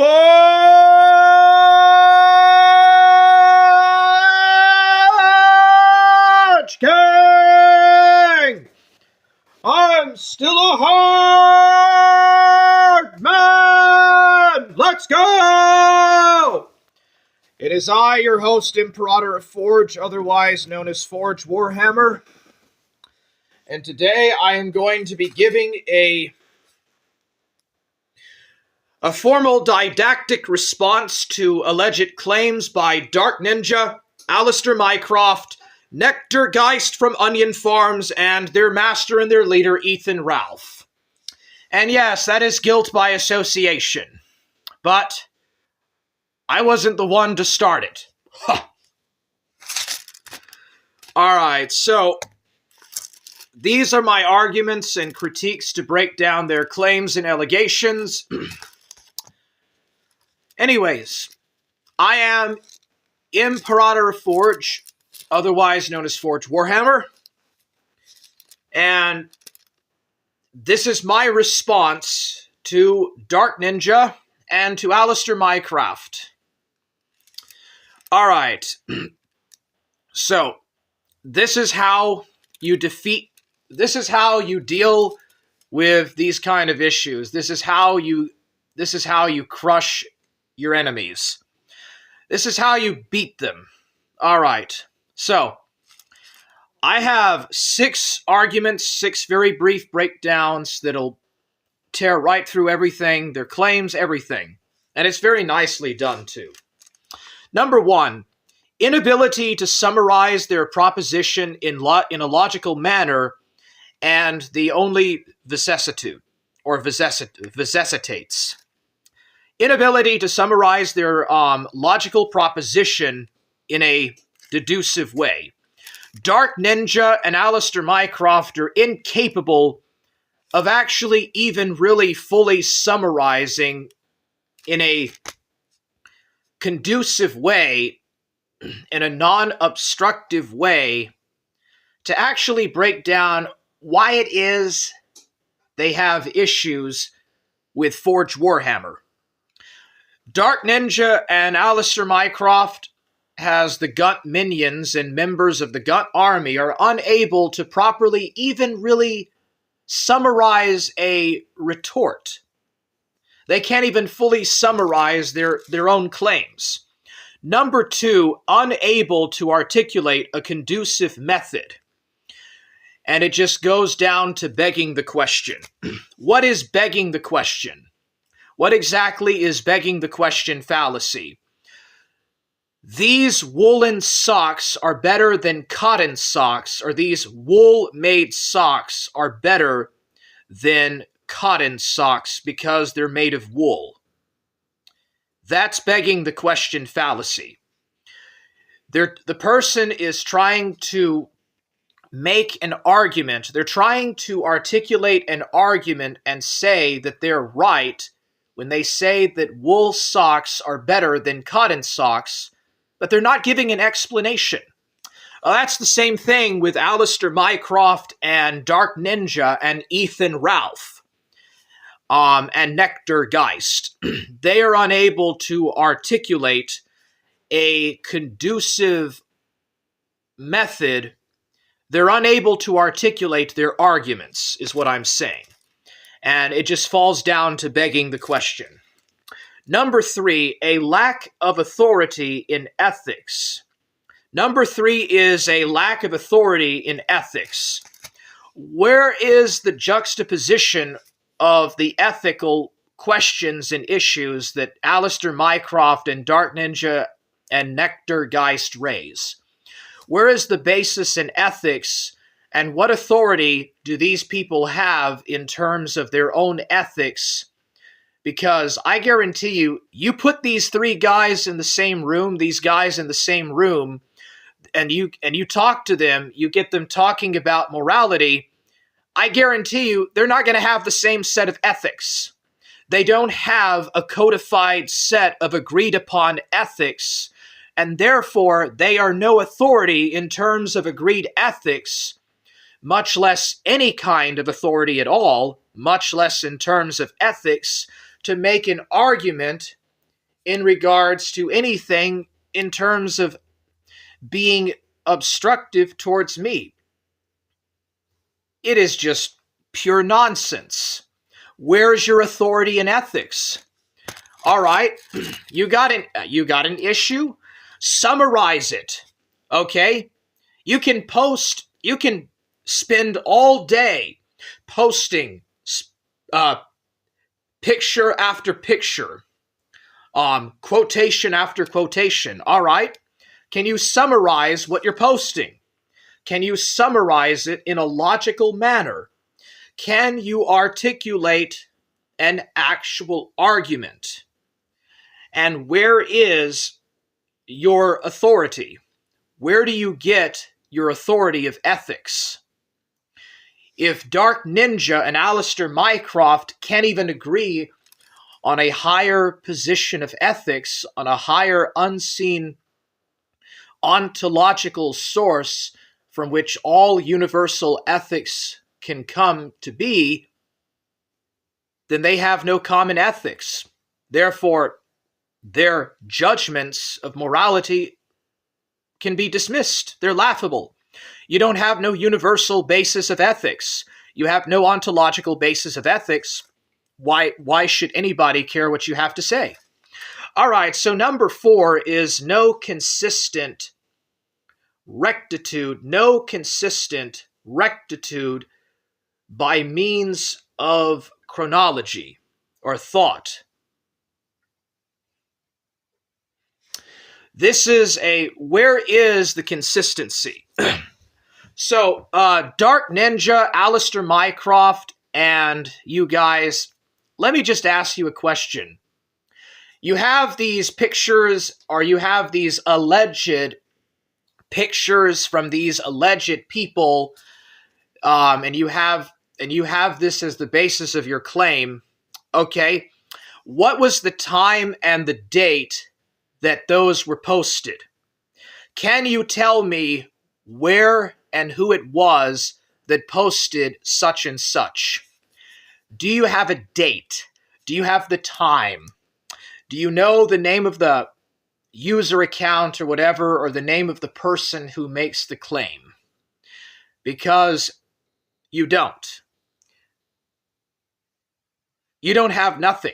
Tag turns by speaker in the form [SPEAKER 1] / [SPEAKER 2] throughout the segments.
[SPEAKER 1] King! I'm still a hard man! Let's go! It is I, your host, Imperator of Forge, otherwise known as Forge Warhammer. And today I am going to be giving a formal didactic response to alleged claims by Dark Ninja, Alister Mycroft, Nektar Geist from Onion Farms, and their master and their leader, Ethan Ralph. And yes, that is guilt by association. But I wasn't the one to start it. Huh. Alright, so these are my arguments and critiques to break down their claims and allegations. Anyways, I am Imperator of Forge, otherwise known as Forge Warhammer, and this is my response to Dark Ninja and to Alister Mycroft. Alright, so this is how you deal with these kind of issues. This is how you crush your enemies. This is how you beat them. Alright, so I have 6 arguments, 6 very brief breakdowns that'll tear right through everything, their claims, everything. And it's very nicely done, too. Number 1, inability to summarize their proposition in a logical manner, and the only vicissitude, or vicissitates. Inability to summarize their logical proposition in a deducive way. Dark Ninja and Alister Mycroft are incapable of actually even really fully summarizing in a conducive way, in a non-obstructive way, to actually break down why it is they have issues with Forge Warhammer. Dark Ninja and Alister Mycroft, has the Gunt minions and members of the Gunt army, are unable to properly even really summarize a retort. They can't even fully summarize their own claims. Number 2, unable to articulate a conducive method. And it just goes down to begging the question. What is begging the question? What exactly is begging the question fallacy? These woolen socks are better than cotton socks, or these wool-made socks are better than cotton socks because they're made of wool. That's begging the question fallacy. The person is trying to make an argument. They're trying to articulate an argument and say that they're right when they say that wool socks are better than cotton socks, but they're not giving an explanation. That's the same thing with Alister Mycroft and Dark Ninja and Ethan Ralph and Nektar Geist. They are unable to articulate a conducive method. They're unable to articulate their arguments, is what I'm saying. And it just falls down to begging the question. Number 3, a lack of authority in ethics. Number 3 is a lack of authority in ethics. Where is the juxtaposition of the ethical questions and issues that Alister Mycroft and Dark Ninja and Nektar Geist raise? Where is the basis in ethics, and what authority do these people have in terms of their own ethics? Because I guarantee you, you put these 3 guys in the same room, and you talk to them, you get them talking about morality, I guarantee you they're not going to have the same set of ethics. They don't have a codified set of agreed upon ethics, and therefore they are no authority in terms of agreed ethics, much less any kind of authority at all, much less in terms of ethics, to make an argument in regards to anything in terms of being obstructive towards me. It is just pure nonsense. Where's your authority in ethics? All right, you got an issue? Summarize it. Okay? You can spend all day posting picture after picture, quotation after quotation. All right? Can you summarize what you're posting? Can you summarize it in a logical manner? Can you articulate an actual argument? And where is your authority? Where do you get your authority of ethics? If Dark Ninja and Alister Mycroft can't even agree on a higher position of ethics, on a higher unseen ontological source from which all universal ethics can come to be, then they have no common ethics. Therefore, their judgments of morality can be dismissed. They're laughable. You don't have no universal basis of ethics. You have no ontological basis of ethics. Why should anybody care what you have to say? All right, so number 4 is no consistent rectitude by means of chronology or thought. This is where is the consistency? So, Dark Ninja, Alister Mycroft, and you guys, let me just ask you a question. You have these pictures, or you have these alleged pictures from these alleged people, and you have this as the basis of your claim. Okay, what was the time and the date that those were posted? Can you tell me where and who it was that posted such and such? Do you have a date? Do you have the time? Do you know the name of the user account or whatever, or the name of the person who makes the claim? Because you don't. You don't have nothing.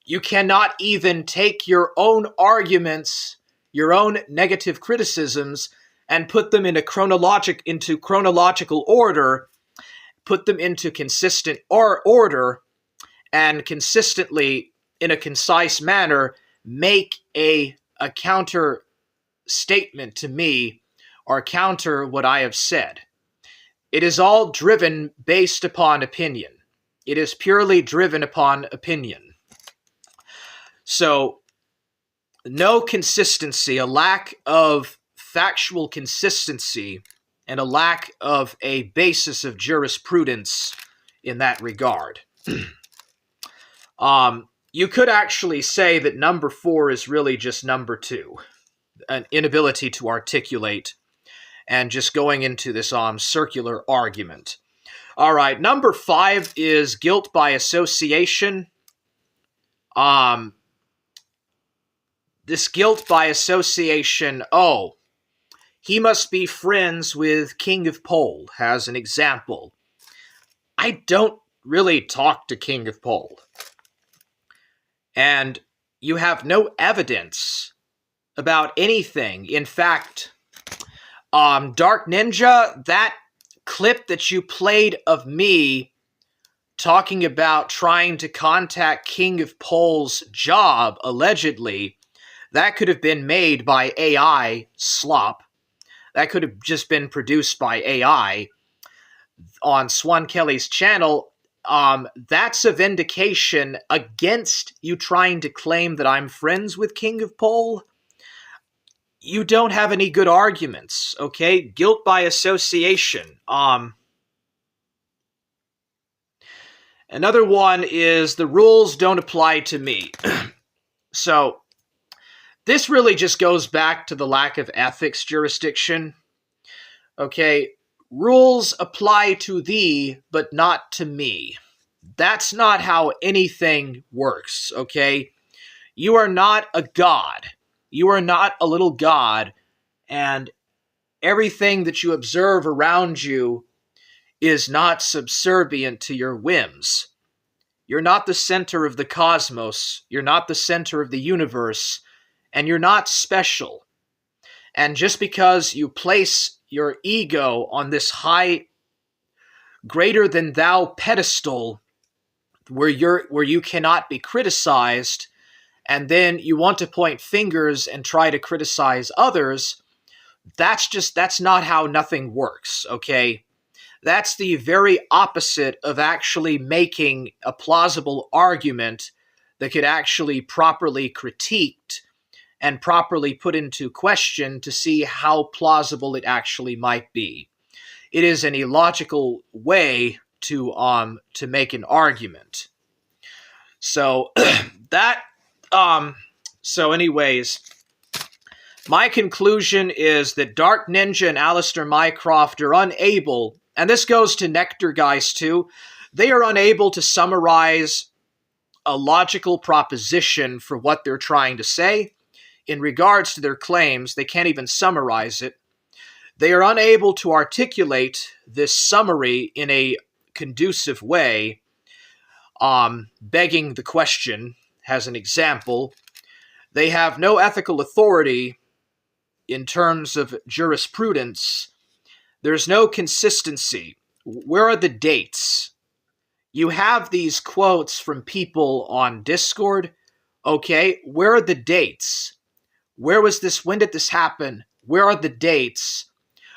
[SPEAKER 1] You cannot even take your own arguments, your own negative criticisms, and put them into chronological order, put them into consistent order, and consistently, in a concise manner, make a counter statement to me or counter what I have said. It is all driven based upon opinion. It is purely driven upon opinion. So, no consistency, a lack of factual consistency, and a lack of a basis of jurisprudence in that regard. You could actually say that number 4 is really just number 2, an inability to articulate, and just going into this circular argument. All right, number 5 is guilt by association. This guilt by association, he must be friends with King of Pole, as an example. I don't really talk to King of Pole. And you have no evidence about anything. In fact, Dark Ninja, that clip that you played of me talking about trying to contact King of Pole's job, allegedly, that could have been made by AI slop. That could have just been produced by AI on Swan Kelly's channel. That's a vindication against you trying to claim that I'm friends with King of Pole. You don't have any good arguments, okay? Guilt by association. Another one is the rules don't apply to me. So, this really just goes back to the lack of ethics jurisdiction. Okay, rules apply to thee, but not to me. That's not how anything works, okay? You are not a god. You are not a little god, and everything that you observe around you is not subservient to your whims. You're not the center of the cosmos. You're not the center of the universe, and you're not special. And just because you place your ego on this high, greater than thou pedestal where you cannot be criticized, and then you want to point fingers and try to criticize others, that's not how nothing works, okay? That's the very opposite of actually making a plausible argument that could actually properly critiqued and properly put into question to see how plausible it actually might be. It is an illogical way to make an argument. So so anyways, my conclusion is that Dark Ninja and Alister Mycroft are unable, and this goes to Nektar Geist too, they are unable to summarize a logical proposition for what they're trying to say. In regards to their claims, they can't even summarize it. They are unable to articulate this summary in a conducive way, begging the question, as an example. They have no ethical authority in terms of jurisprudence. There's no consistency. Where are the dates? You have these quotes from people on Discord. Okay, where are the dates? Where was this? When did this happen? Where are the dates?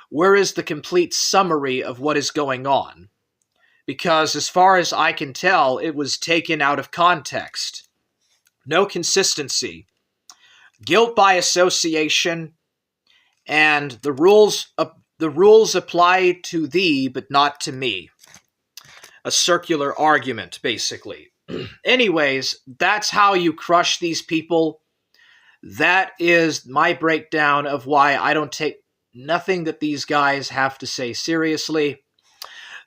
[SPEAKER 1] Where is the complete summary of what is going on? Because as far as I can tell, it was taken out of context. No consistency. Guilt by association, and the rules apply to thee, but not to me. A circular argument, basically. Anyways, that's how you crush these people. That is my breakdown of why I don't take nothing that these guys have to say seriously.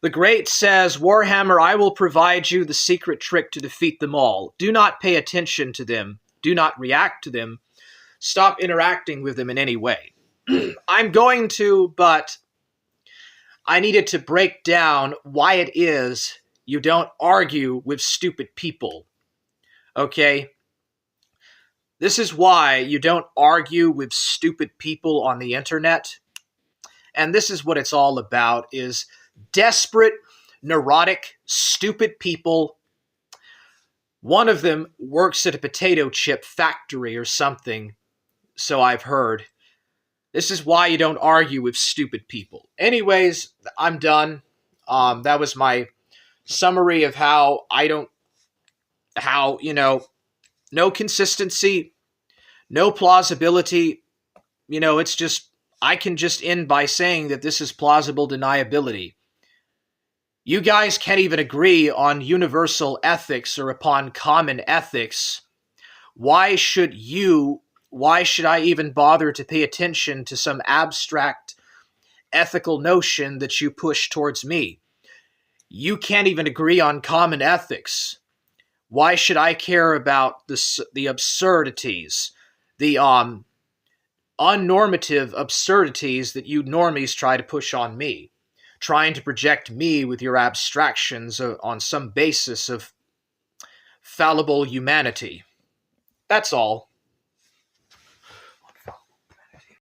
[SPEAKER 1] The Great says, Warhammer, I will provide you the secret trick to defeat them all. Do not pay attention to them. Do not react to them. Stop interacting with them in any way. I'm going to, but I needed to break down why it is you don't argue with stupid people. Okay? This is why you don't argue with stupid people on the internet. And this is what it's all about, is desperate, neurotic, stupid people. One of them works at a potato chip factory or something, so I've heard. This is why you don't argue with stupid people. Anyways, I'm done. That was my summary of no consistency, no plausibility. It's just, I can just end by saying that this is plausible deniability. You guys can't even agree on universal ethics or upon common ethics. Why should I even bother to pay attention to some abstract ethical notion that you push towards me? You can't even agree on common ethics. Why should I care about the absurdities, the unnormative absurdities that you normies try to push on me, trying to project me with your abstractions on some basis of fallible humanity? That's all.